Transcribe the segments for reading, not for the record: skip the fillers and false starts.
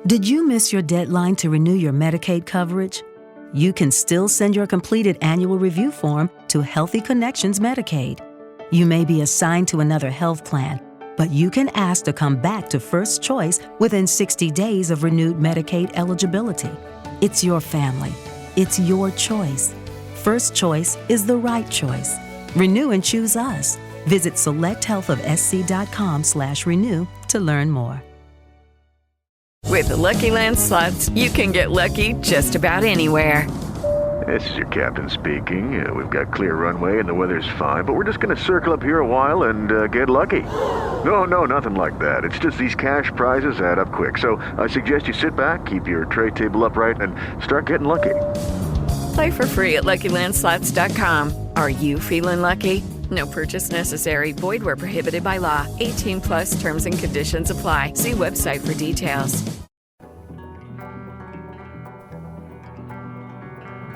Did you miss your deadline to renew your Medicaid coverage? You can still send your completed annual review form to Healthy Connections Medicaid. You may be assigned to another health plan, but you can ask to come back to First Choice within 60 days of renewed Medicaid eligibility. It's your family. It's your choice. First Choice is the right choice. Renew and choose us. Visit selecthealthofsc.com/renew to learn more. With the Lucky Land Slots, you can get lucky just about anywhere. This is your captain speaking. We've got clear runway and the weather's fine, but we're just going to circle up here a while and get lucky. No, nothing like that. It's just these cash prizes add up quick. So I suggest you sit back, keep your tray table upright, and start getting lucky. Play for free at LuckyLandSlots.com. Are you feeling lucky? No purchase necessary. Void where prohibited by law. 18 plus terms and conditions apply. See website for details.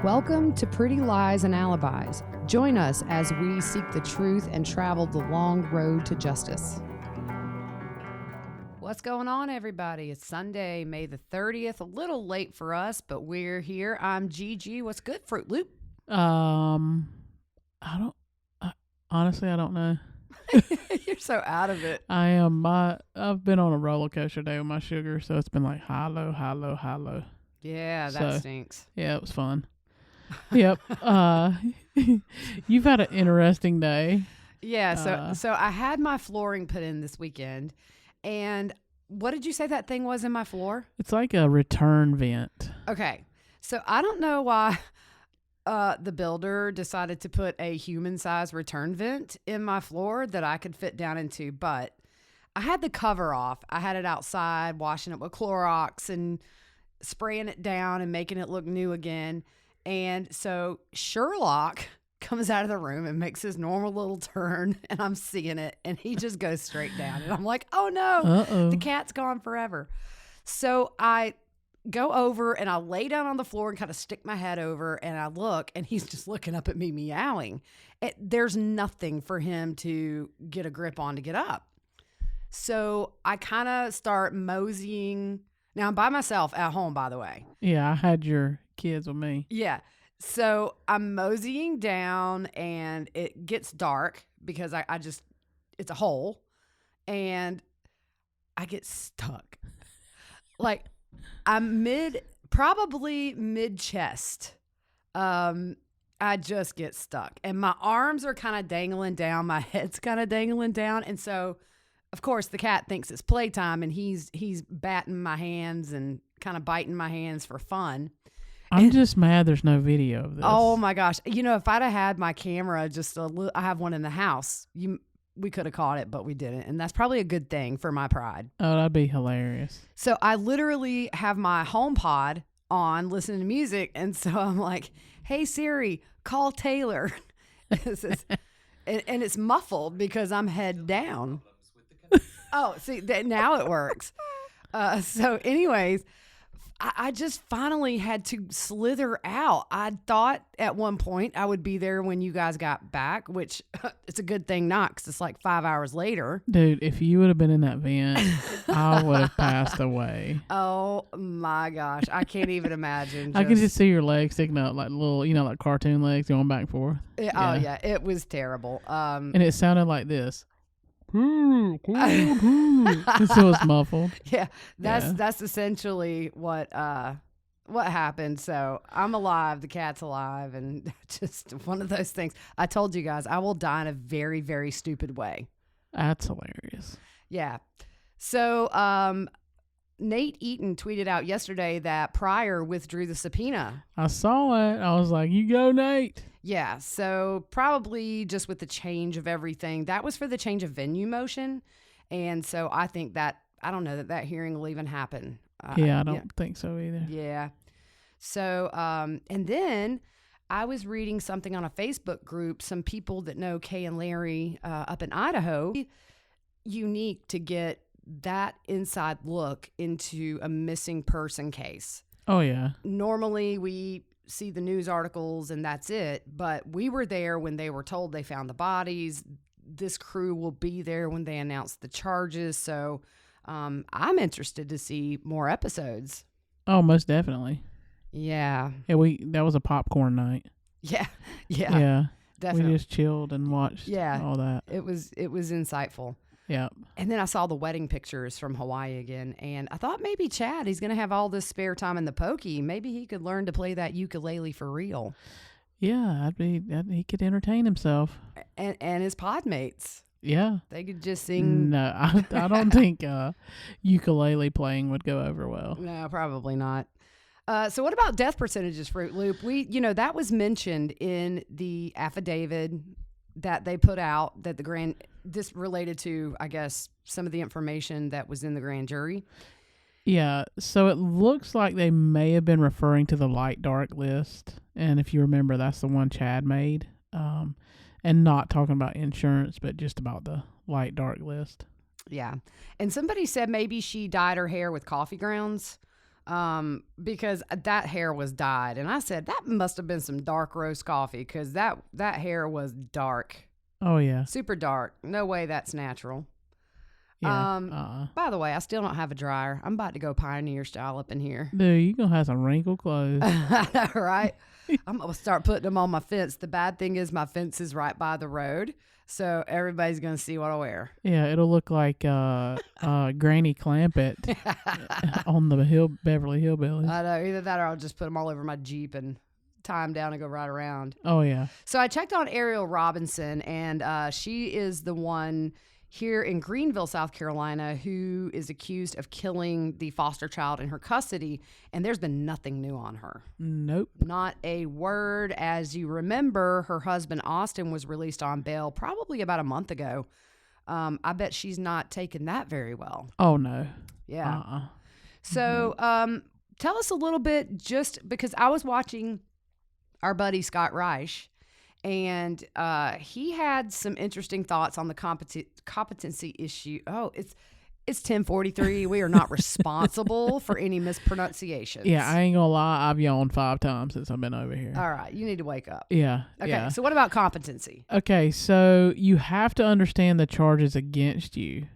Welcome to Pretty Lies and Alibis. Join us as we seek the truth and travel the long road to justice. What's going on, everybody? It's Sunday, May the 30th. A little late for us, but we're here. I'm Gigi. What's good, Fruit Loop? Honestly, I don't know. You're so out of it. I am. I've been on a roller coaster day with my sugar, so it's been like high, low, high, low, high, low. Yeah, that stinks. Yeah, it was fun. Yep. You've had an interesting day. Yeah, so I had my flooring put in this weekend, and what did you say that thing was in my floor? It's like a return vent. Okay, so I don't know why the builder decided to put a human-sized return vent in my floor that I could fit down into, but I had the cover off. I had it outside, washing it with Clorox and spraying it down and making it look new again. And so Sherlock comes out of the room and makes his normal little turn, and I'm seeing it, and he just goes straight down. And I'm like, oh no, the cat's gone forever. So I go over and I lay down on the floor and kind of stick my head over, and I look, and he's just looking up at me meowing. There's nothing for him to get a grip on to get up. So I kind of start moseying. Now I'm by myself at home, by the way. Yeah, I had your kids with me. Yeah. So I'm moseying down, and it gets dark because I just, it's a hole, and I get stuck. Like, I'm probably mid chest. I just get stuck, and my arms are kind of dangling down. My head's kind of dangling down. And so, of course, the cat thinks it's playtime, and he's batting my hands and kind of biting my hands for fun. I'm just mad there's no video of this. Oh my gosh. You know, if I'd have had my camera I have one in the house, we could have caught it, but we didn't. And that's probably a good thing for my pride. Oh, that'd be hilarious. So I literally have my HomePod on listening to music. And so I'm like, hey, Siri, call Taylor. And it's muffled because I'm head down. Oh, see, now it works. So anyways, I just finally had to slither out. I thought at one point I would be there when you guys got back, which it's a good thing not, because it's like 5 hours later. Dude, if you would have been in that vent, I would have passed away. Oh my gosh. I can't even imagine. I can just see your legs sticking out like little, like cartoon legs going back and forth. Oh yeah, it was terrible. And it sounded like this. So it's muffled. Yeah, that's essentially what happened. So I'm alive, the cat's alive, and just one of those things. I told you guys I will die in a very, very stupid way. That's hilarious. Yeah. So Nate Eaton tweeted out yesterday that Pryor withdrew the subpoena. I saw it. I was like, you go, Nate. Yeah, so probably just with the change of everything. That was for the change of venue motion. And so I think I don't know that hearing will even happen. Yeah, I don't think so either. Yeah. So, and then I was reading something on a Facebook group, some people that know Kay and Larry up in Idaho. Unique to get that inside look into a missing person case. Oh, yeah. Normally we see the news articles and that's it, but we were there when they were told they found the bodies. This crew will be there when they announce the charges. So I'm interested to see more episodes. Oh, most definitely. Yeah. Yeah, that was a popcorn night. Yeah. Yeah. Definitely. We just chilled and watched all that. It was insightful. Yeah. And then I saw the wedding pictures from Hawaii again, and I thought maybe Chad, he's going to have all this spare time in the pokey. Maybe he could learn to play that ukulele for real. Yeah, he could entertain himself. And his pod mates. Yeah. They could just sing. No, I don't think ukulele playing would go over well. No, probably not. So what about death percentages, Fruit Loop? That was mentioned in the affidavit that they put out that this related to, I guess, some of the information that was in the grand jury. Yeah, so it looks like they may have been referring to the light dark list. And if you remember, that's the one Chad made. And not talking about insurance, but just about the light dark list. Yeah. And somebody said maybe she dyed her hair with coffee grounds because that hair was dyed. And I said, that must have been some dark roast coffee because that hair was dark. Oh, yeah. Super dark. No way that's natural. Yeah. By the way, I still don't have a dryer. I'm about to go pioneer style up in here. Dude, you're going to have some wrinkled clothes. Right? I'm going to start putting them on my fence. The bad thing is my fence is right by the road. So everybody's going to see what I wear. Yeah, it'll look like Granny Clampett on the Beverly Hillbillies. I know. Either that or I'll just put them all over my Jeep and tie them down and go right around. Oh, yeah. So I checked on Ariel Robinson, and she is the one here in Greenville, South Carolina, who is accused of killing the foster child in her custody, and there's been nothing new on her. Nope. Not a word. As you remember, her husband, Austin, was released on bail probably about a month ago. I bet she's not taken that very well. Oh, no. Yeah. So tell us a little bit, just because I was watching our buddy Scott Reich, and he had some interesting thoughts on the competency issue. Oh, it's 10:43. We are not responsible for any mispronunciations. Yeah, I ain't gonna lie. I've yawned 5 times since I've been over here. All right, you need to wake up. Yeah. Okay, yeah. so what about competency? Okay, so you have to understand the charges against you.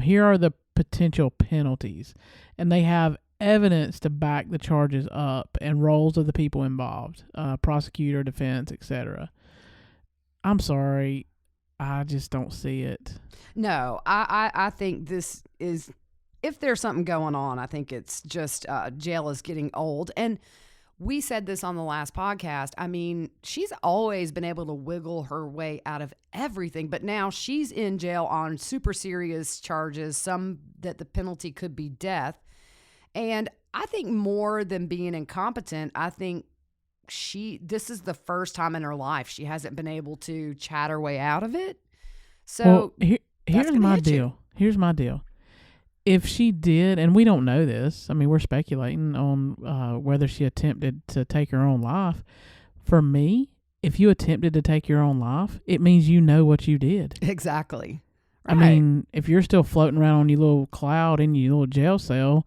Here are the potential penalties, and they have evidence to back the charges up and roles of the people involved, prosecutor, defense, etc. I'm sorry, I just don't see it. No, I think this is, if there's something going on, I think it's just jail is getting old. And we said this on the last podcast. I mean, she's always been able to wiggle her way out of everything, but now she's in jail on super serious charges, some that the penalty could be death. And I think more than being incompetent, I think this is the first time in her life she hasn't been able to chat her way out of it. So here's my deal. Here's my deal. If she did, and we don't know this, I mean, we're speculating on whether she attempted to take her own life. For me, if you attempted to take your own life, it means you know what you did. Exactly. Right. I mean, if you're still floating around on your little cloud in your little jail cell,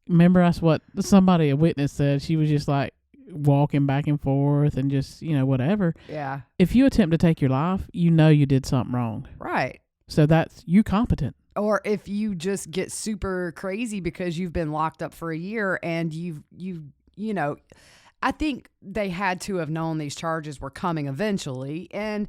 remember that's what a witness said. She was just like walking back and forth and just, whatever. Yeah. If you attempt to take your life, you know you did something wrong. Right. So that's you competent. Or if you just get super crazy because you've been locked up for a year and I think they had to have known these charges were coming eventually. And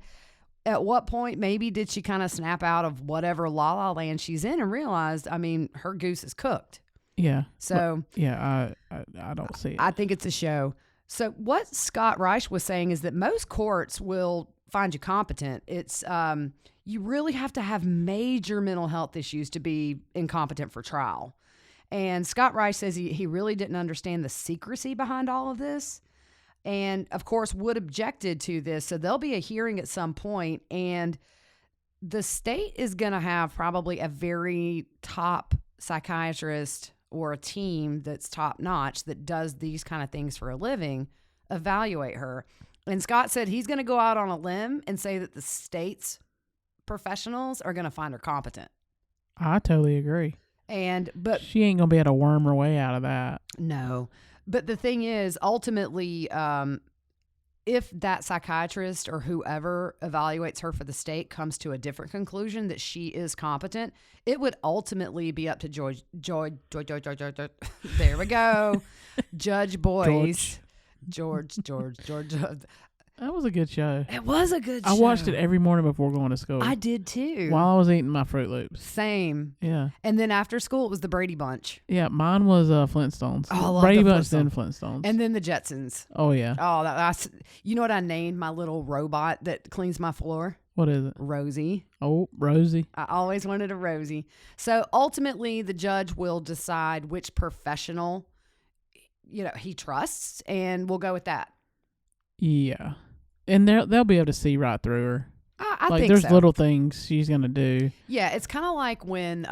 at what point maybe did she kind of snap out of whatever la la land she's in and realized, I mean, her goose is cooked. Yeah. So yeah, I don't see it. I think it's a show. So what Scott Reich was saying is that most courts will find you competent. It's you really have to have major mental health issues to be incompetent for trial. And Scott Reich says he really didn't understand the secrecy behind all of this. And, of course, Wood objected to this. So there'll be a hearing at some point, and the state is going to have probably a very top psychiatrist or a team that's top-notch that does these kind of things for a living evaluate her. And Scott said he's going to go out on a limb and say that the state's professionals are going to find her competent. I totally agree. But she ain't going to be able to worm her way out of that. No. But the thing is, ultimately, if that psychiatrist or whoever evaluates her for the state comes to a different conclusion that she is competent, it would ultimately be up to George. There we go. Judge Boyce. George. That was a good show. It was a good show. I watched it every morning before going to school. I did too. While I was eating my Fruit Loops. Same. Yeah. And then after school, it was the Brady Bunch. Yeah, mine was Flintstones. Oh, I love Brady the Bunch, Flintstones. then Flintstones. And then the Jetsons. Oh, yeah. Oh, that's, you know what I named my little robot that cleans my floor? What is it? Rosie. Oh, Rosie. I always wanted a Rosie. So ultimately, the judge will decide which professional, he trusts, and we'll go with that. Yeah. And they'll be able to see right through her. I like think there's so. little things she's going to do. Yeah, it's kind of like when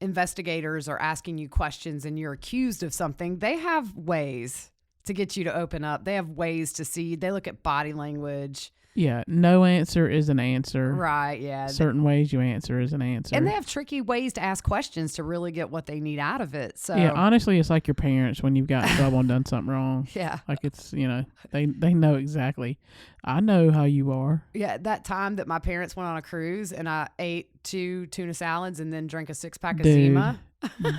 investigators are asking you questions and you're accused of something. They have ways to get you to open up. They have ways to see. They look at body language. Yeah, no answer is an answer. Right, yeah. Certain ways you answer is an answer. And they have tricky ways to ask questions to really get what they need out of it. So yeah, honestly, it's like your parents when you've got in trouble and done something wrong. Yeah. Like it's, they know exactly. I know how you are. Yeah, that time that my parents went on a cruise and I ate 2 tuna salads and then drank a 6-pack of Zima.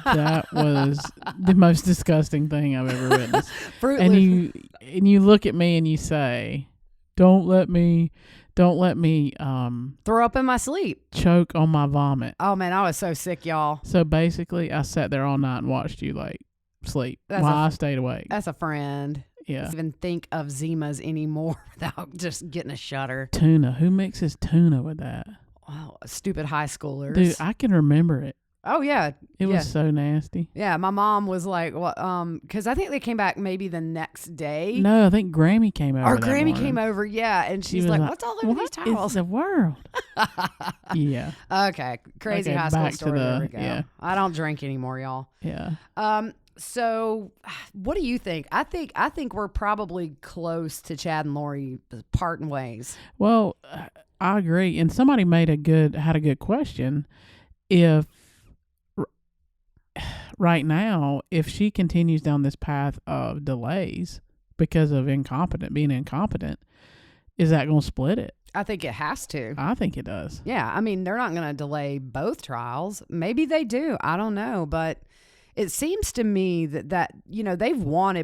That was the most disgusting thing I've ever witnessed. And you look at me and you say, Don't let me throw up in my sleep. Choke on my vomit. Oh man, I was so sick, y'all. So basically, I sat there all night and watched you sleep while I stayed awake. That's a friend. Yeah. Don't even think of Zimas anymore without just getting a shudder. Tuna. Who mixes tuna with that? Oh, stupid high schoolers. Dude, I can remember it. Oh yeah, it was so nasty. Yeah, my mom was like, "Well, because I think they came back maybe the next day." No, I think Grammy came over. Or Grammy came over, yeah, and she's like, "What's all over these towels?" What is the world? Yeah. Okay, crazy high school story. There we go. Yeah. I don't drink anymore, y'all. Yeah. So, what do you think? I think we're probably close to Chad and Lori parting ways. Well, I agree, and somebody had a good question. If right now, if she continues down this path of delays because of being incompetent, is that going to split it? I think it has to. I think it does. Yeah, I mean, they're not going to delay both trials. Maybe they do. I don't know, but it seems to me that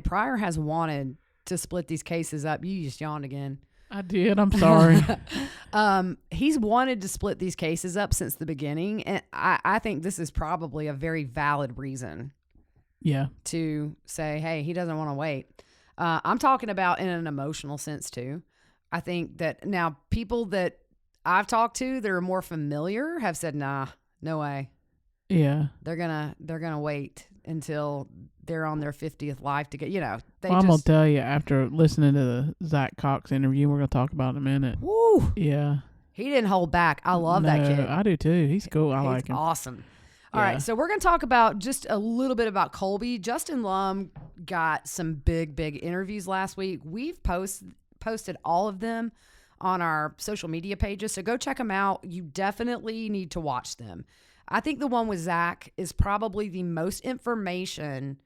Pryor has wanted to split these cases up. You just yawned again. I did. I'm sorry. He's wanted to split these cases up since the beginning, and I think this is probably a very valid reason. Yeah. To say, hey, he doesn't want to wait. I'm talking about in an emotional sense too. I think that now people that I've talked to that are more familiar have said, nah, no way. Yeah. They're gonna wait until they're on their 50th life to get, I'm going to tell you, after listening to the Zac Cox interview, we're going to talk about in a minute. Woo! Yeah. He didn't hold back. I love that kid. I do too. He's cool. I like him. Awesome. All right. So we're going to talk about just a little bit about Colby. Justin Lum got some big interviews last week. We've posted all of them on our social media pages. So go check them out. You definitely need to watch them. I think the one with Zach is probably the most information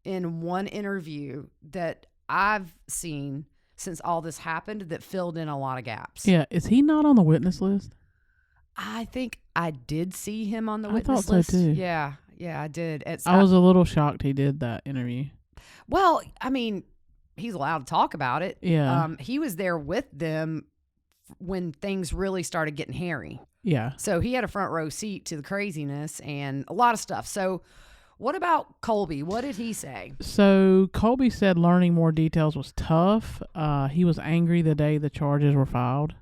in one interview that I've seen since all this happened that filled in a lot of gaps. Yeah. Is he not on the witness list? I think I did see him on the witness list. I thought so too. Yeah, I did. I was a little shocked he did that interview. Well, I mean, he's allowed to talk about it. Yeah. He was there with them when things really started getting hairy. Yeah. So he had a front row seat to the craziness and a lot of stuff. So what about Colby? What did he say? So Colby said learning more details was tough. He was angry the day the charges were filed.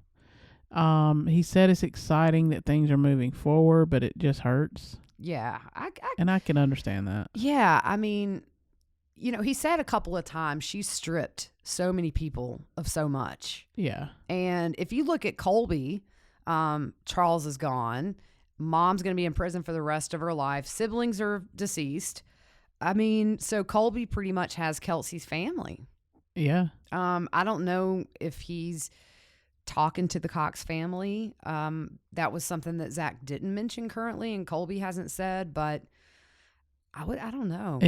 He said it's exciting that things are moving forward, but it just hurts. Yeah. And I can understand that. Yeah. I mean, he said a couple of times she's stripped so many people of so much. Yeah. And if you look at Colby, Charles is gone. Mom's going to be in prison for the rest of her life. Siblings are deceased. I mean, so Colby pretty much has Kelsey's family. Yeah. I don't know if he's talking to the Cox family. That was something that Zach didn't mention currently and Colby hasn't said, but I don't know.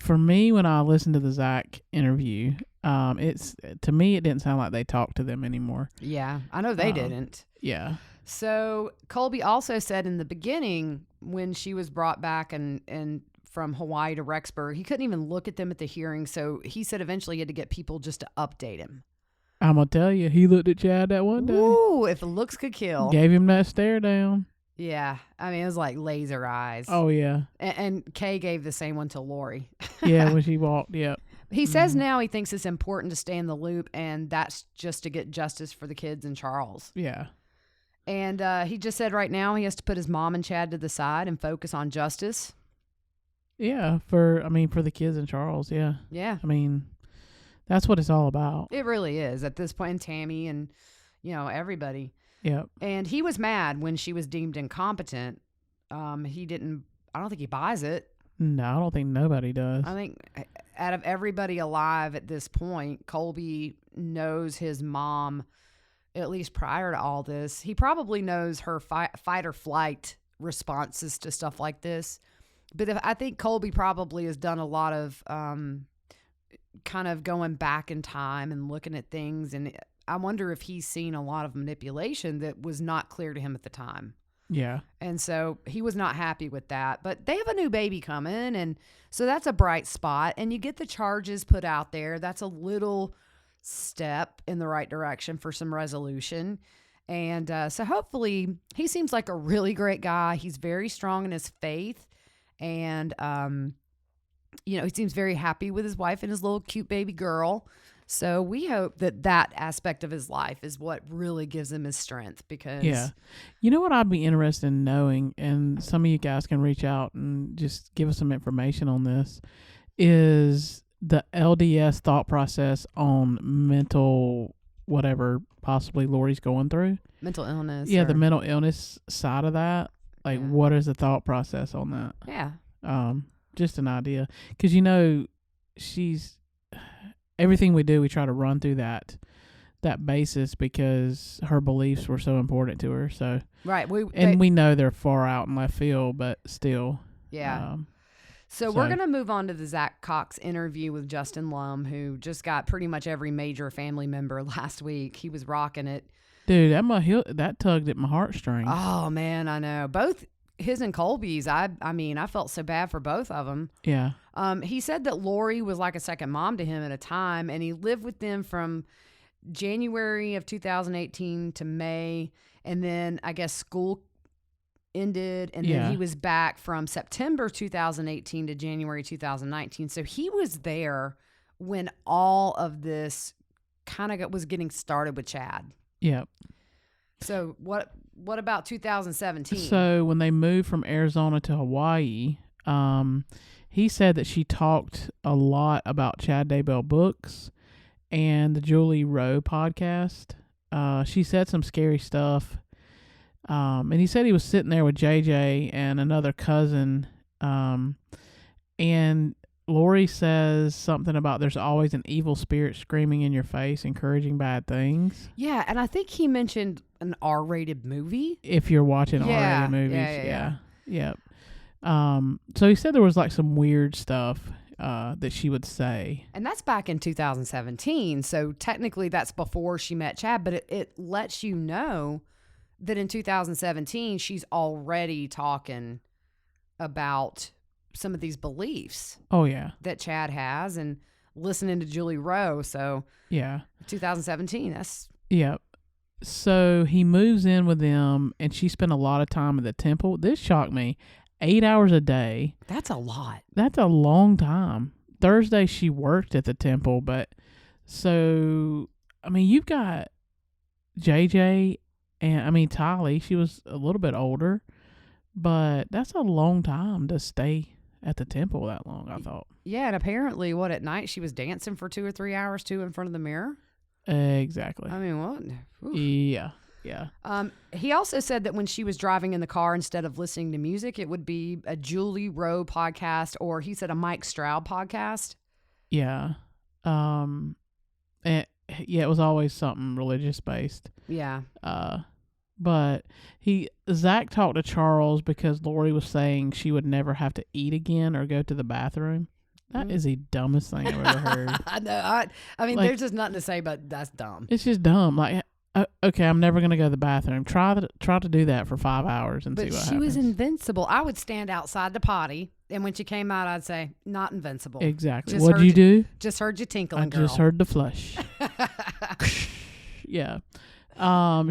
For me, when I listened to the Zach interview, It's to me, it didn't sound like they talked to them anymore. Yeah, I know they didn't. Yeah. So Colby also said in the beginning when she was brought back and from Hawaii to Rexburg, he couldn't even look at them at the hearing. So he said eventually he had to get people just to update him. I'm going to tell you, he looked at Chad that one day. Ooh, if looks could kill. Gave him that stare down. Yeah. I mean, it was like laser eyes. Oh, yeah. And Kay gave the same one to Lori. Yeah, when she walked, yep. He says now he thinks it's important to stay in the loop, and that's just to get justice for the kids and Charles. Yeah. And he just said right now he has to put his mom and Chad to the side and focus on justice. Yeah, for the kids and Charles, yeah. Yeah. I mean, that's what it's all about. It really is at this point, and Tammy and, everybody. Yep. And he was mad when she was deemed incompetent. I don't think he buys it. No, I don't think nobody does. I think out of everybody alive at this point, Colby knows his mom, at least prior to all this. He probably knows her fight or flight responses to stuff like this. But I think Colby probably has done a lot of kind of going back in time and looking at things. And I wonder if he's seen a lot of manipulation that was not clear to him at the time. Yeah. And so he was not happy with that. But they have a new baby coming, and so that's a bright spot. And you get the charges put out there. That's a little step in the right direction for some resolution. And so hopefully he seems like a really great guy. He's very strong in his faith. And, he seems very happy with his wife and his little cute baby girl. So we hope that aspect of his life is what really gives him his strength because... Yeah. You know what I'd be interested in knowing, and some of you guys can reach out and just give us some information on this, is the LDS thought process on mental whatever possibly Lori's going through. Mental illness. Yeah, the mental illness side of that. Like, what is the thought process on that? Yeah. Just an idea. Because, she's... Everything we do, we try to run through that basis because her beliefs were so important to her. So right, we know they're far out in left field, but still. Yeah. So we're gonna move on to the Zac Cox interview with Justin Lum, who just got pretty much every major family member last week. He was rocking it. Dude, that tugged at my heartstrings. Oh man, I know. Both his and Colby's. I felt so bad for both of them. Yeah. He said that Lori was like a second mom to him at a time, and he lived with them from January of 2018 to May, and then I guess school ended, and then he was back from September 2018 to January 2019. So he was there when all of this kind of was getting started with Chad. Yep. So what about 2017? So when they moved from Arizona to Hawaii, he said that she talked a lot about Chad Daybell books and the Julie Rowe podcast. She said some scary stuff. And he said he was sitting there with JJ and another cousin. And Lori says something about there's always an evil spirit screaming in your face, encouraging bad things. Yeah, and I think he mentioned an R-rated movie. If you're watching R-rated movies. Yeah. Yep. So he said there was like some weird stuff that she would say. And that's back in 2017. So technically that's before she met Chad, but it lets you know that in 2017 she's already talking about some of these beliefs. Oh, yeah. That Chad has and listening to Julie Rowe. So yeah. 2017, that's... Yep. So he moves in with them and she spent a lot of time at the temple. This shocked me. 8 hours a day. That's a lot. That's a long time. Thursday she worked at the temple, but so, you've got JJ and, Tylee, she was a little bit older, but that's a long time to stay at the temple that long, I thought. Yeah, and apparently, at night she was dancing for 2 or 3 hours too in front of the mirror? Exactly. What? Oof. Yeah. He also said that when she was driving in the car, instead of listening to music, it would be a Julie Rowe podcast, or he said a Mike Stroud podcast. Yeah. It was always something religious based. Yeah. But Zac talked to Charles because Lori was saying she would never have to eat again or go to the bathroom. That is the dumbest thing I've ever heard. I know. I mean, Like, there's just nothing to say, but that's dumb. It's just dumb. Like, okay, I'm never gonna go to the bathroom. Try to do that for 5 hours and see But what she happens. was invincible. I would stand outside the potty, and when she came out, I'd say, "Not invincible." Exactly. Just What'd heard you do? Just heard you tinkling, I girl. just heard the flush. Yeah.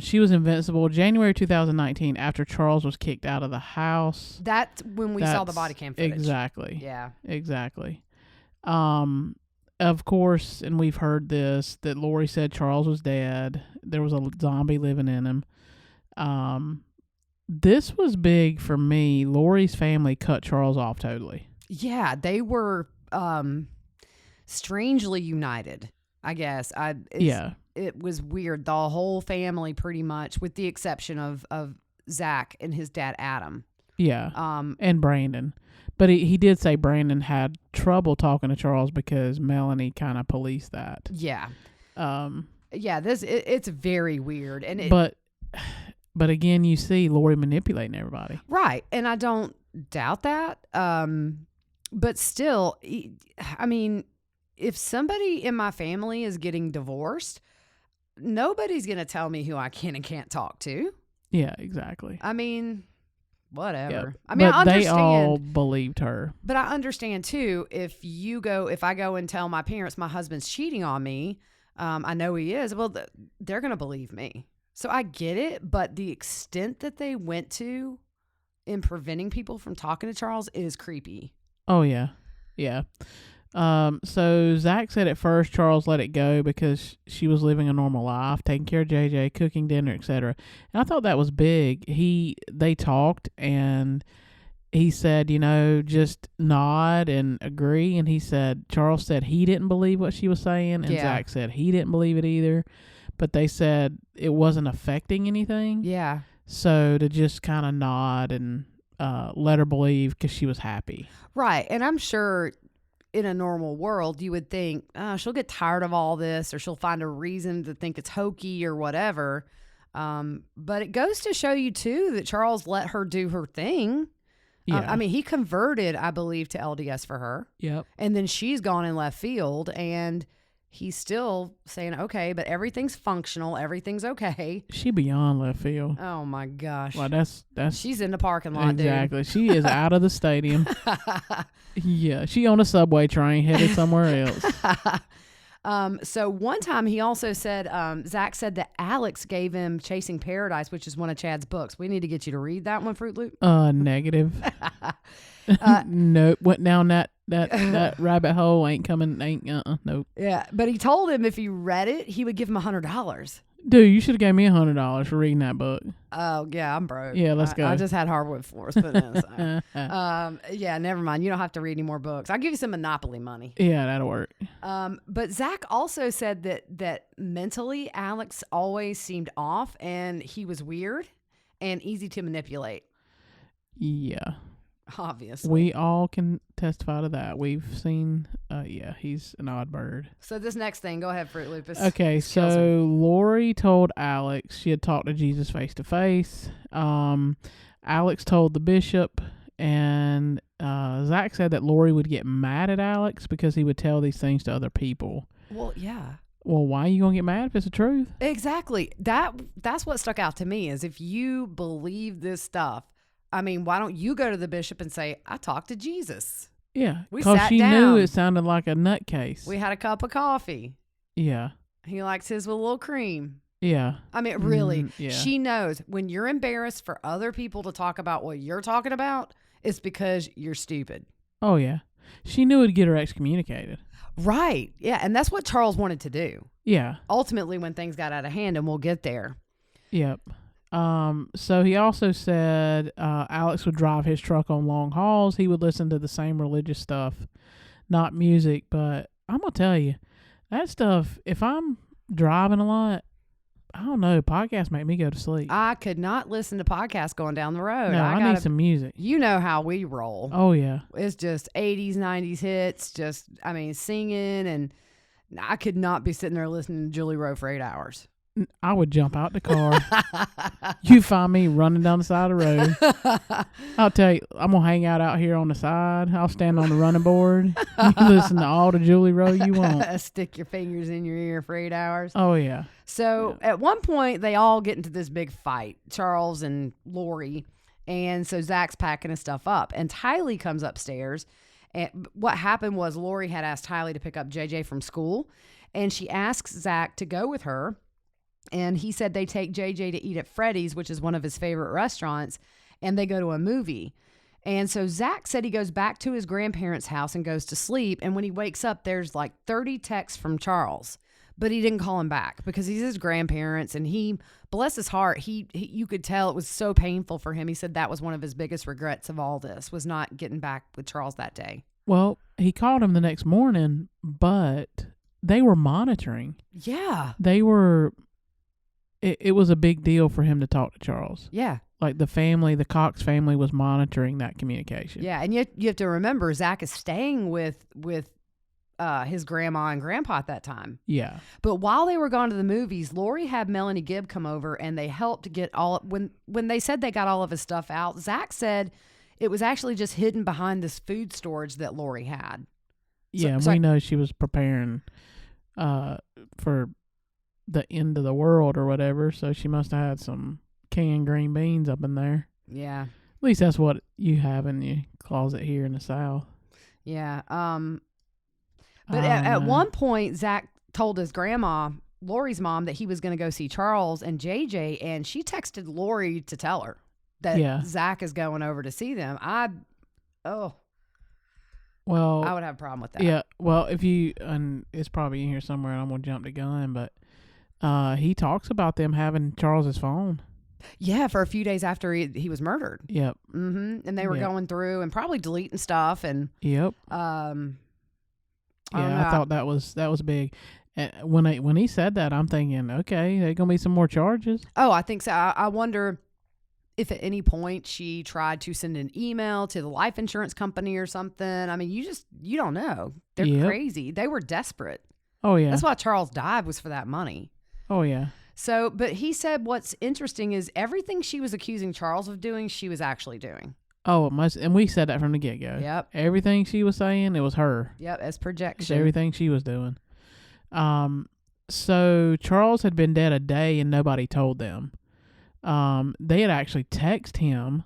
She was invincible. January 2019, after Charles was kicked out of the house. That's when we saw the body cam footage. Exactly. Yeah. Exactly. Of course, and we've heard this, that Lori said Charles was dead. There was a zombie living in him. This was big for me. Lori's family cut Charles off totally. Yeah, they were strangely united, I guess. It was weird. The whole family, pretty much, with the exception of Zach and his dad, Adam. Yeah. And Brandon. But he did say Brandon had trouble talking to Charles because Melanie kind of policed that. Yeah. Yeah, it's very weird. And But again, you see Lori manipulating everybody. Right. And I don't doubt that. But still, I mean, if somebody in my family is getting divorced, nobody's going to tell me who I can and can't talk to. Yeah, exactly. I mean, whatever. Yep. I mean, but I understand. They all believed her. But I understand too, if I go and tell my parents my husband's cheating on me, I know he is, well, they're going to believe me. So I get it, but the extent that they went to in preventing people from talking to Charles is creepy. Oh, yeah. Yeah. So Zach said at first Charles let it go because she was living a normal life, taking care of JJ, cooking dinner, etc. And I thought that was big. They talked and he said, just nod and agree. And Charles said he didn't believe what she was saying. And Zach said he didn't believe it either. But they said it wasn't affecting anything. Yeah. So to just kind of nod and let her believe because she was happy. Right. And I'm sure in a normal world, you would think, she'll get tired of all this or she'll find a reason to think it's hokey or whatever. But it goes to show you, too, that Charles let her do her thing. Yeah. I mean, he converted, I believe, to LDS for her. Yep. And then she's gone in left field and he's still saying, okay, but everything's functional. Everything's okay. She beyond left field. Oh, my gosh. Well, that's She's in the parking lot, exactly. She is out of the stadium. Yeah, she on a subway train headed somewhere else. So one time he also said, Zach said that Alex gave him Chasing Paradise, which is one of Chad's books. We need to get you to read that one, Fruit Loop. Negative. Nope. Went down that rabbit hole. Nope. Yeah, but he told him if he read it, he would give him $100. Dude, you should have gave me $100 for reading that book. Oh, yeah, I'm broke. Yeah, let's go. I just had hardwood floors put in. So. Yeah, never mind. You don't have to read any more books. I'll give you some Monopoly money. Yeah, that'll work. But Zach also said that mentally Alex always seemed off and he was weird and easy to manipulate. Yeah. Obviously. We all can testify to that. We've seen, he's an odd bird. So this next thing, go ahead, Fruit Lupus. Okay, so Lori told Alex she had talked to Jesus face to face. Alex told the bishop, and Zach said that Lori would get mad at Alex because he would tell these things to other people. Well, yeah. Well, why are you going to get mad if it's the truth? Exactly. That's what stuck out to me is if you believe this stuff, I mean, why don't you go to the bishop and say, I talked to Jesus? Yeah, We because sat she down. knew it sounded like a nutcase. We had a cup of coffee. Yeah. He likes his with a little cream. Yeah. I mean, really, yeah. She knows when you're embarrassed for other people to talk about what you're talking about, it's because you're stupid. Oh, yeah. She knew it'd get her excommunicated. Right. Yeah. And that's what Charles wanted to do. Yeah. Ultimately, when things got out of hand, and we'll get there. Yep. So he also said Alex would drive his truck on long hauls. He would listen to the same religious stuff, not music. But I'm going to tell you, that stuff, if I'm driving a lot, I don't know, podcasts make me go to sleep. I could not listen to podcasts going down the road. No, I need some music. You know how we roll. Oh, yeah. It's just 80s, 90s hits, singing. And I could not be sitting there listening to Julie Rowe for 8 hours. I would jump out the car. You find me running down the side of the road. I'll tell you, I'm going to hang out here on the side. I'll stand on the running board. You listen to all the Julie Rowe you want. Stick your fingers in your ear for 8 hours. Oh, yeah. So at one point, they all get into this big fight, Charles and Lori. And so Zac's packing his stuff up. And Tylee comes upstairs. And what happened was Lori had asked Tylee to pick up JJ from school. And she asks Zac to go with her. And he said they take JJ to eat at Freddy's, which is one of his favorite restaurants, and they go to a movie. And so Zac said he goes back to his grandparents' house and goes to sleep. And when he wakes up, there's like 30 texts from Charles, but he didn't call him back because he's his grandparents. And he, bless his heart, you could tell it was so painful for him. He said that was one of his biggest regrets of all this, was not getting back with Charles that day. Well, he called him the next morning, but they were monitoring. Yeah. They were... It was a big deal for him to talk to Charles. Yeah. Like the Cox family was monitoring that communication. Yeah, and you have to remember, Zac is staying with his grandma and grandpa at that time. Yeah. But while they were gone to the movies, Lori had Melanie Gibb come over, and they helped get when they said they got all of his stuff out, Zac said it was actually just hidden behind this food storage that Lori had. Yeah, we know she was preparing for the end of the world or whatever, so she must have had some canned green beans up in there. Yeah. At least that's what you have in your closet here in the South. Yeah. But at one point, Zac told his grandma, Lori's mom, that he was going to go see Charles and JJ, and she texted Lori to tell her that Zac is going over to see them. I would have a problem with that. Yeah. Well, and it's probably in here somewhere, and I'm going to jump the gun, but he talks about them having Charles's phone. Yeah, for a few days after he was murdered. Yep. Mm-hmm. And they were going through and probably deleting stuff. And yep. I thought that was big. When he said that, I'm thinking, okay, there's gonna be some more charges. Oh, I think so. I wonder if at any point she tried to send an email to the life insurance company or something. I mean, you don't know. They're crazy. They were desperate. Oh yeah. That's why Charles died, was for that money. Oh, yeah. So, but he said what's interesting is everything she was accusing Charles of doing, she was actually doing. Oh, it must, and we said that from the get-go. Yep. Everything she was saying, it was her. Yep, as projection. It's everything she was doing. So Charles had been dead a day and nobody told them. They had actually texted him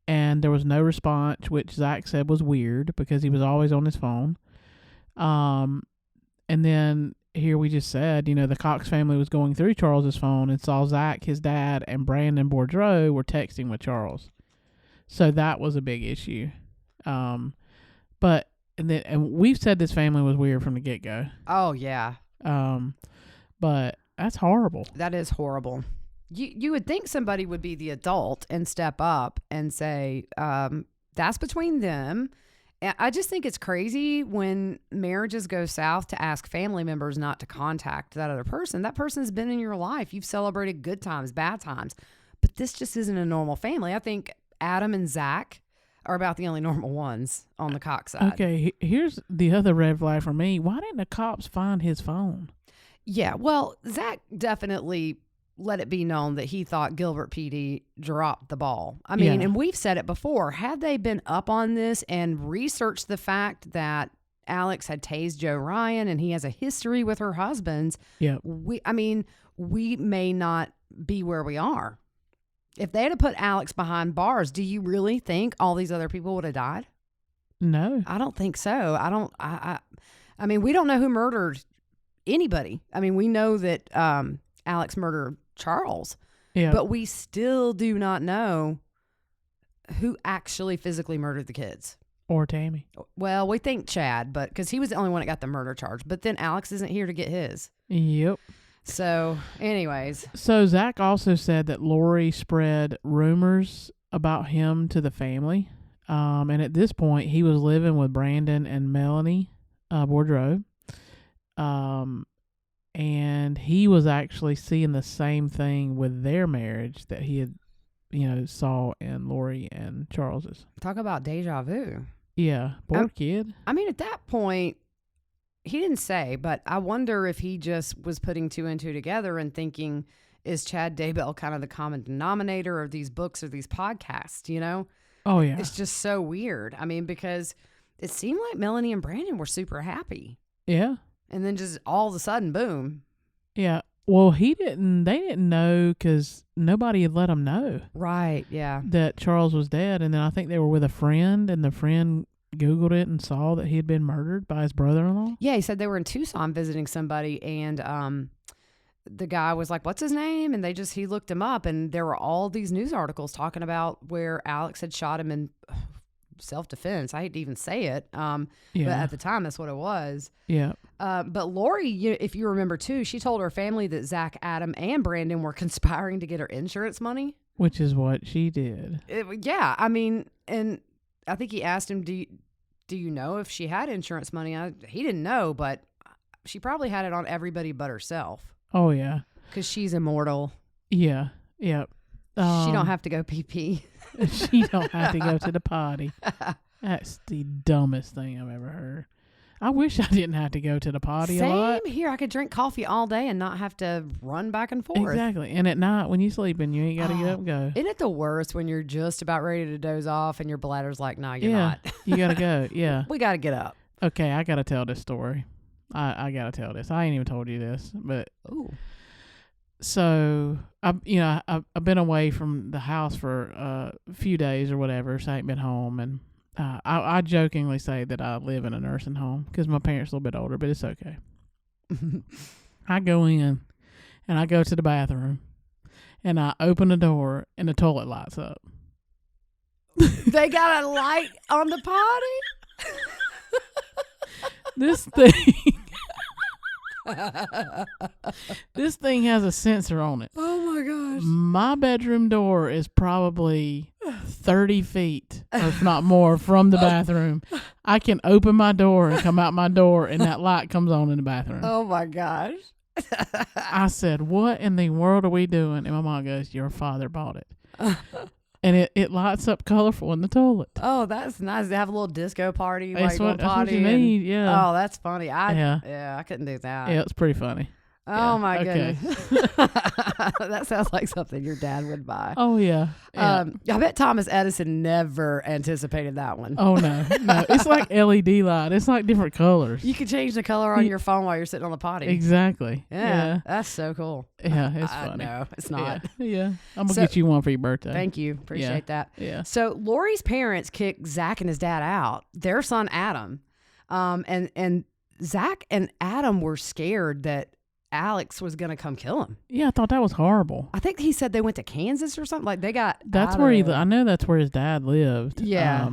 and there was no response, which Zac said was weird because he was always on his phone. And then here we just said, the Cox family was going through Charles's phone and saw Zac, his dad, and Brandon Boudreaux were texting with Charles. So that was a big issue. But we've said this family was weird from the get-go. Oh, yeah. But that's horrible. That is horrible. You would think somebody would be the adult and step up and say, that's between them. I just think it's crazy when marriages go south to ask family members not to contact that other person. That person's been in your life. You've celebrated good times, bad times. But this just isn't a normal family. I think Adam and Zac are about the only normal ones on the Cox side. Okay, here's the other red flag for me. Why didn't the cops find his phone? Yeah, well, Zac definitely let it be known that he thought Gilbert PD dropped the ball. I mean, and we've said it before. Had they been up on this and researched the fact that Alex had tased Joe Ryan and he has a history with her husbands, we may not be where we are. If they had put Alex behind bars, do you really think all these other people would have died? No. I don't think so. I mean, we don't know who murdered anybody. I mean, we know that Alex murdered Charles, but we still do not know who actually physically murdered the kids. Or Tammy. Well, we think Chad, but because he was the only one that got the murder charge. But then Alex isn't here to get his. Yep. So, anyways. So, Zac also said that Lori spread rumors about him to the family. And at this point, he was living with Brandon and Melanie Boudreaux. And he was actually seeing the same thing with their marriage that he had, saw in Lori and Charles's. Talk about deja vu. Yeah, poor kid. I mean, at that point, he didn't say, but I wonder if he just was putting two and two together and thinking, is Chad Daybell kind of the common denominator of these books or these podcasts, you know? Oh, yeah. It's just so weird. I mean, because it seemed like Melanie and Brandon were super happy. Yeah. And then just all of a sudden, boom. Yeah. Well, they didn't know because nobody had let them know. Right, yeah. That Charles was dead. And then I think they were with a friend, and the friend Googled it and saw that he had been murdered by his brother-in-law. Yeah, he said they were in Tucson visiting somebody, and the guy was like, what's his name? And he looked him up, and there were all these news articles talking about where Alex had shot him in self-defense. I hate to even say it. But at the time, that's what it was. Yeah. But Lori, if you remember too, she told her family that Zach, Adam, and Brandon were conspiring to get her insurance money. Which is what she did. Yeah. I mean, and I think he asked him, do you know if she had insurance money? He didn't know, but she probably had it on everybody but herself. Oh, yeah. Because she's immortal. Yeah. Yeah. She don't have to go pee-pee. She don't have to go to the potty. That's the dumbest thing I've ever heard. I wish I didn't have to go to the potty a lot. Same here. I could drink coffee all day and not have to run back and forth. Exactly. And at night when you're sleeping, you ain't got to get up and go. Isn't it the worst when you're just about ready to doze off and your bladder's like, nah, you're not. You got to go. Yeah. We got to get up. Okay, I got to tell this story. I got to tell this. I ain't even told you this, but... Ooh. So, I've been away from the house for a few days or whatever, so I ain't been home. And I jokingly say that I live in a nursing home because my parents are a little bit older, but it's okay. I go in, and I go to the bathroom, and I open the door, and the toilet lights up. They got a light on the potty? This thing... This thing has a sensor on it. Oh my gosh. My bedroom door is probably 30 feet, or if not more, from the bathroom. I can open my door and come out my door, and that light comes on in the bathroom. Oh my gosh. I said, what in the world are we doing? And my mom goes, your father bought it. And it lights up colorful in the toilet. Oh, that's nice. They have a little disco party. That's what you need, yeah. Oh, that's funny. I couldn't do that. Yeah, it's pretty funny. Oh, my goodness. That sounds like something your dad would buy. Oh, yeah. I bet Thomas Edison never anticipated that one. Oh, no. It's like LED light. It's like different colors. You can change the color on your phone while you're sitting on the potty. Exactly. Yeah. That's so cool. Yeah, it's funny. No, it's not. Yeah. I'm going to get you one for your birthday. Thank you. Appreciate that. Yeah. So Lori's parents kicked Zach and his dad out. Their son, Adam. And Zach and Adam were scared that Alex was going to come kill him. Yeah, I thought that was horrible. I think he said they went to Kansas or something. Like they got. That's where I know that's where his dad lived. Yeah.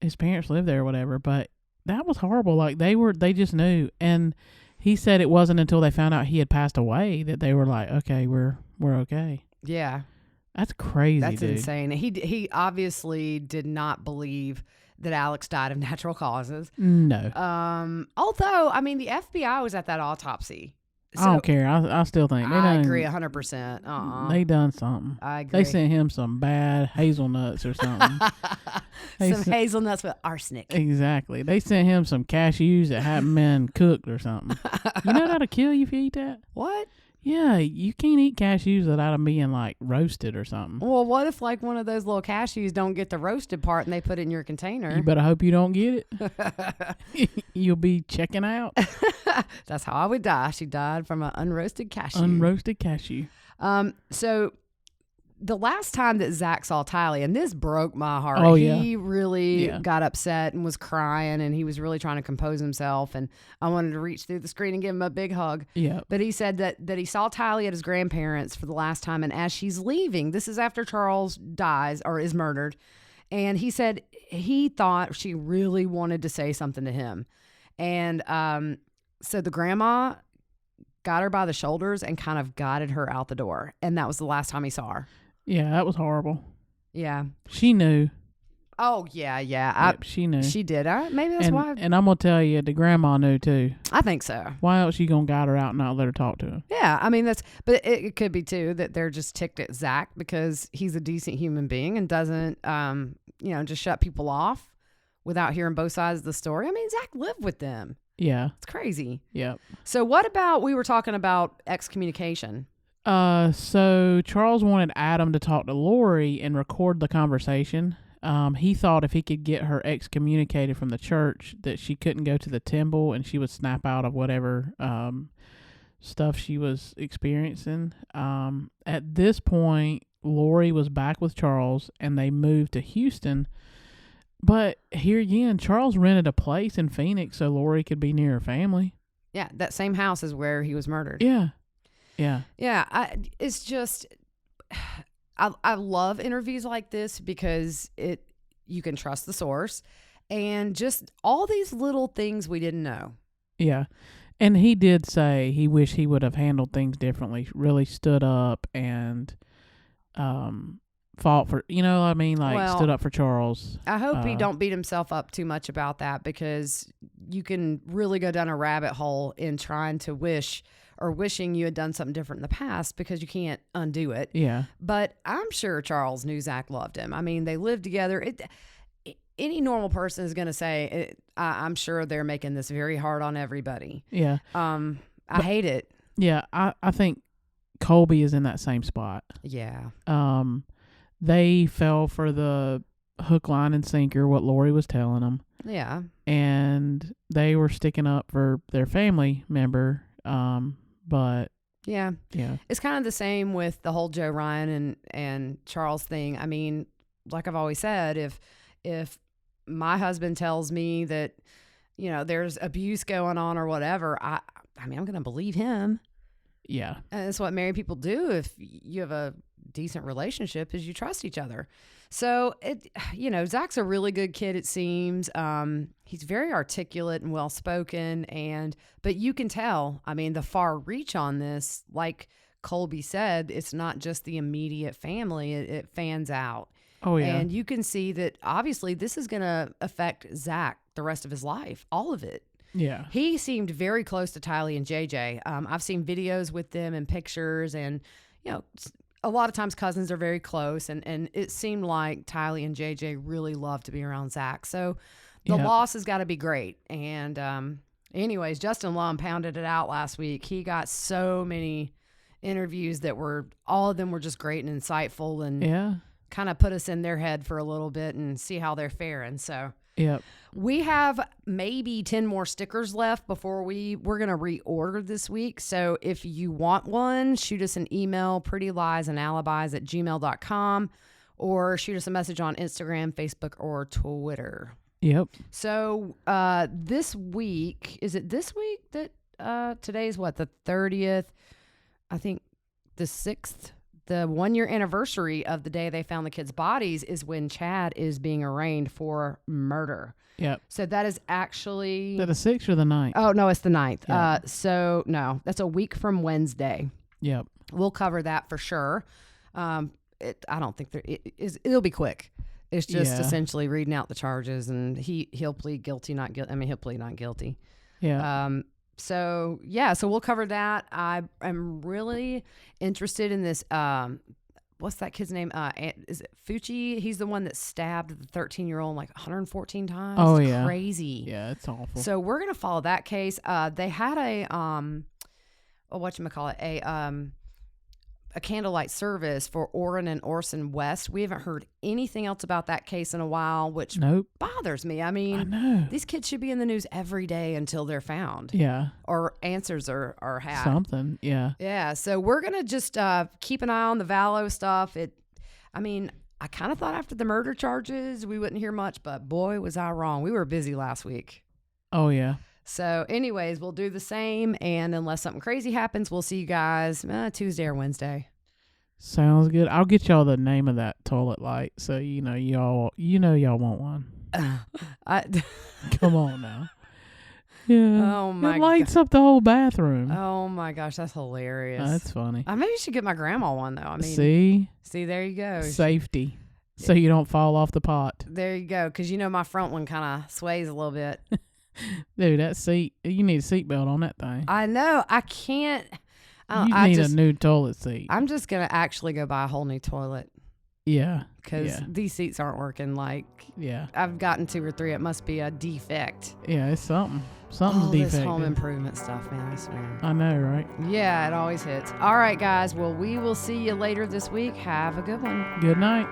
His parents lived there or whatever, but that was horrible. Like they just knew. And he said it wasn't until they found out he had passed away that they were like, okay, we're okay. Yeah. That's crazy. That's dude. insane. He obviously did not believe that Alex died of natural causes. No. Although, I mean, the FBI was at that autopsy. So I don't care. I still think I agree 100%. They done something. I agree. They sent him some bad hazelnuts or something. Hazelnuts with arsenic. Exactly. They sent him some cashews that hadn't been cooked or something. You know that'll kill you if you eat that? What? Yeah, you can't eat cashews without them being like roasted or something. Well, what if like one of those little cashews don't get the roasted part and they put it in your container? You better hope you don't get it. You'll be checking out. That's how I would die. She died from an unroasted cashew. Unroasted cashew. So the last time that Zach saw Tylee, and this broke my heart. Oh, yeah. He really got upset and was crying, and he was really trying to compose himself. And I wanted to reach through the screen and give him a big hug. Yeah. But he said that he saw Tylee at his grandparents for the last time, and as she's leaving, this is after Charles dies or is murdered, and he said he thought she really wanted to say something to him. And so the grandma got her by the shoulders and kind of guided her out the door, and that was the last time he saw her. Yeah, that was horrible. Yeah. She knew. Oh, yeah. Yep, she knew. She did. Maybe that's why. And I'm going to tell you, the grandma knew too. I think so. Why else you going to guide her out and not let her talk to him? Yeah. I mean, but it could be too that they're just ticked at Zach because he's a decent human being and doesn't, just shut people off without hearing both sides of the story. I mean, Zach lived with them. Yeah. It's crazy. Yep. So what about, we were talking about excommunication. So Charles wanted Adam to talk to Lori and record the conversation. He thought if he could get her excommunicated from the church, that she couldn't go to the temple and she would snap out of whatever stuff she was experiencing. At this point, Lori was back with Charles and they moved to Houston. But here again, Charles rented a place in Phoenix so Lori could be near her family. Yeah, that same house is where he was murdered. Yeah. Yeah. Yeah, it's just, I love interviews like this because you can trust the source and just all these little things we didn't know. Yeah. And he did say he wished he would have handled things differently, really stood up and fought for, stood up for Charles. I hope he don't beat himself up too much about that, because you can really go down a rabbit hole in trying to wishing you had done something different in the past, because you can't undo it. Yeah. But I'm sure Charles knew Zac loved him. I mean, they lived together. Any normal person is going to say, I'm sure they're making this very hard on everybody. Yeah. I hate it. Yeah. I think Colby is in that same spot. Yeah. They fell for the hook, line, and sinker, what Lori was telling them. Yeah. And they were sticking up for their family member. But yeah, yeah, it's kind of the same with the whole Joe Ryan and Charles thing. I mean, like I've always said, if my husband tells me that, there's abuse going on or whatever, I mean, I'm going to believe him. Yeah. And that's what married people do. If you have a decent relationship, is you trust each other. So Zac's a really good kid, it seems. He's very articulate and well-spoken, but you can tell, I mean, the far reach on this, like Colby said, it's not just the immediate family, it fans out. Oh, yeah. And you can see that obviously this is going to affect Zac the rest of his life, all of it. Yeah. He seemed very close to Tylee and JJ. I've seen videos with them and pictures, and, a lot of times cousins are very close, and it seemed like Tylee and JJ really love to be around Zac. So the loss has got to be great. And anyways, Justin Lum pounded it out last week. He got so many interviews that all of them were just great and insightful, and kind of put us in their head for a little bit and see how they're faring. So we have maybe 10 more stickers left before we're going to reorder this week. So if you want one, shoot us an email, prettyliesandalibis@gmail.com, or shoot us a message on Instagram, Facebook, or Twitter. Yep. So this week, is it this week that today's what, the 30th? I think the 6th. The 1-year anniversary of the day they found the kids' bodies is when Chad is being arraigned for murder. Yep. So that is actually... Is that the 6th or the 9th? Oh, no, it's the 9th. Yeah. So, no, that's a week from Wednesday. Yep. We'll cover that for sure. I don't think it'll be quick. It's just essentially reading out the charges, and he'll plead guilty, not guilty. I mean, he'll plead not guilty. Yeah. So we'll cover that. I am really interested in this. What's that kid's name? Is it Fucci? He's the one that stabbed the 13-year-old like 114 times. Oh, it's yeah. crazy. Yeah, it's awful. So we're going to follow that case. They had a candlelight service for Orrin and Orson West. We haven't heard anything else about that case in a while, which bothers me. I mean, I know. These kids should be in the news every day until they're found. Yeah. Or answers are had. Something, yeah. Yeah, so we're going to just keep an eye on the Vallow stuff. I kind of thought after the murder charges we wouldn't hear much, but boy, was I wrong. We were busy last week. Oh, yeah. So anyways, we'll do the same, and unless something crazy happens, we'll see you guys Tuesday or Wednesday. Sounds good. I'll get y'all the name of that toilet light, so y'all want one. Come on now. Yeah. Oh my! It lights up the whole bathroom. Oh my gosh, that's hilarious. That's funny. I maybe should get my grandma one though. I mean, see, there you go. Safety, so you don't fall off the pot. There you go, because my front one kind of sways a little bit. Dude, that seat, you need a seatbelt on that thing. I know. I can't. You need a new toilet seat. I'm just going to actually go buy a whole new toilet. Yeah. because Yeah. these seats aren't working. Like, Yeah. I've gotten 2 or 3. It must be a defect. Yeah, it's something. All Something this defective. home improvement stuff, man, I swear. I know, right? Yeah, it always hits. All right, guys. Well, we will see you later this week. Have a good one. Good night.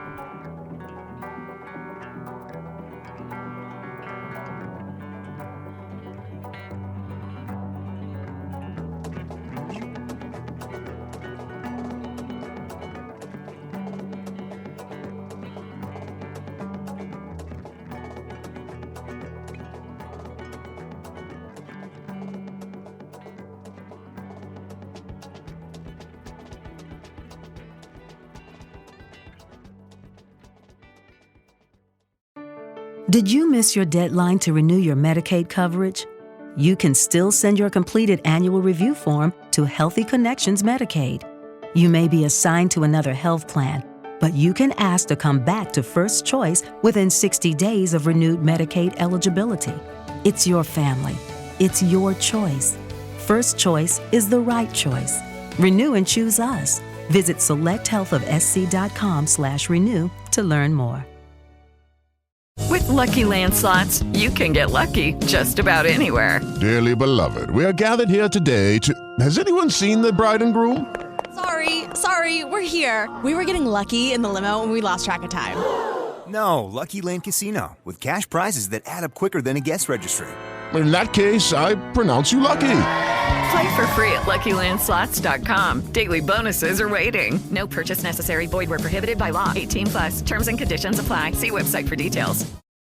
Did you miss your deadline to renew your Medicaid coverage? You can still send your completed annual review form to Healthy Connections Medicaid. You may be assigned to another health plan, but you can ask to come back to First Choice within 60 days of renewed Medicaid eligibility. It's your family. It's your choice. First Choice is the right choice. Renew and choose us. Visit selecthealthofsc.com/renew to learn more. With Lucky Land Slots, you can get lucky just about anywhere. Dearly beloved, we are gathered here today to... Has anyone seen the bride and groom? Sorry, we're here. We were getting lucky in the limo and we lost track of time. No, Lucky Land Casino, with cash prizes that add up quicker than a guest registry. In that case, I pronounce you lucky. Play for free at LuckyLandSlots.com. Daily bonuses are waiting. No purchase necessary. Void where prohibited by law. 18+. Terms and conditions apply. See website for details.